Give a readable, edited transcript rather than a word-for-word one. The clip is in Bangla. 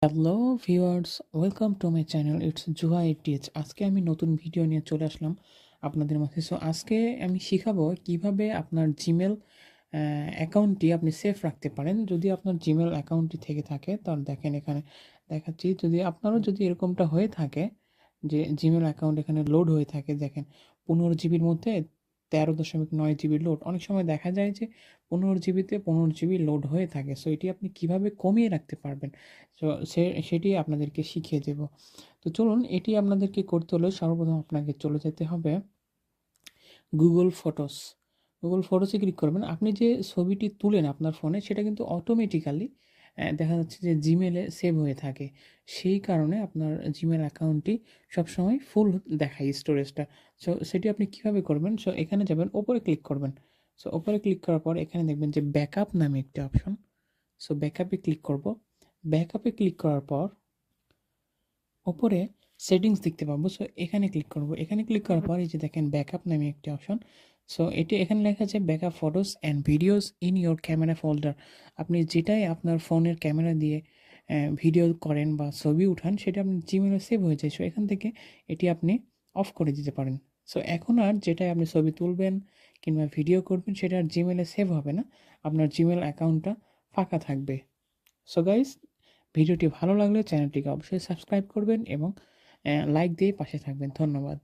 Hello viewers, welcome to my channel. It's Juha এইটিএচ। আজকে আমি নতুন ভিডিও নিয়ে চলে আসলাম আপনাদের মাঝে। সো আজকে আমি শিখাবো কিভাবে আপনার জিমেল অ্যাকাউন্টটি আপনি সেফ রাখতে পারেন। যদি আপনার জিমেল অ্যাকাউন্টটি থেকে থাকে তাহলে দেখেন এখানে দেখাচ্ছি। যদি আপনারও যদি এরকমটা হয়ে থাকে যে জিমেল অ্যাকাউন্ট এখানে লোড হয়ে থাকে, দেখেন 15 জিবির মধ্যে 13.9 জিবি লোড। অনেক সময় দেখা যায় যে 15 জিবিতে 15 জিবি লোড হয়ে থাকে। সো এটি আপনি কিভাবে কমিয়ে রাখতে পারবেন, সো সেটি আপনাদেরকে শিখিয়ে দেব। তো চলুন, এটি আপনাদেরকে করতে হলে সর্বপ্রথম আপনাকে চলে যেতে হবে গুগল ফটোস। গুগল ফটোসে ক্লিক করবেন। আপনি যে ছবিটি তুলেন আপনার ফোনে, সেটা কিন্তু অটোমেটিক্যালি দেখা যাচ্ছে যে জিমেলে সেভ হয়ে থাকে। সেই কারণে আপনার জিমেল অ্যাকাউন্টটি সবসময় ফুল দেখায় স্টোরেজটা। সো সেটি আপনি কীভাবে করবেন, সো এখানে যাবেন, ওপরে ক্লিক করবেন। সো ওপরে ক্লিক করার পর এখানে দেখবেন যে ব্যাকআপ নামে একটি অপশন। সো ব্যাকআপে ক্লিক করব। ব্যাকআপে ক্লিক করার পর ওপরে সেটিংস দেখতে পাবো। সো এখানে ক্লিক করব। এখানে ক্লিক করার পর এই যে দেখেন ব্যাকআপ নামে একটি অপশন। সো এটি এখানে লেখা আছে backup photos and videos in your camera folder. আপনি যেটাই আপনার ফোনের ক্যামেরা দিয়ে ভিডিও করেন বা ছবি উঠান, সেটা আপনার জিমেলে সেভ হয়ে যায়। সো এখান থেকে এটি আপনি অফ করে দিতে পারেন। সো এখন আর যেটাই আপনি ছবি তুলবেন কিংবা ভিডিও করবেন, সেটা আর জিমেলে সেভ হবে না, আপনার জিমেল অ্যাকাউন্টটা ফাঁকা থাকবে। সো গাইস, ভিডিওটি ভালো লাগলে চ্যানেলটিকে অবশ্যই সাবস্ক্রাইব করবেন এবং লাইক দিয়ে পাশে থাকবেন। ধন্যবাদ।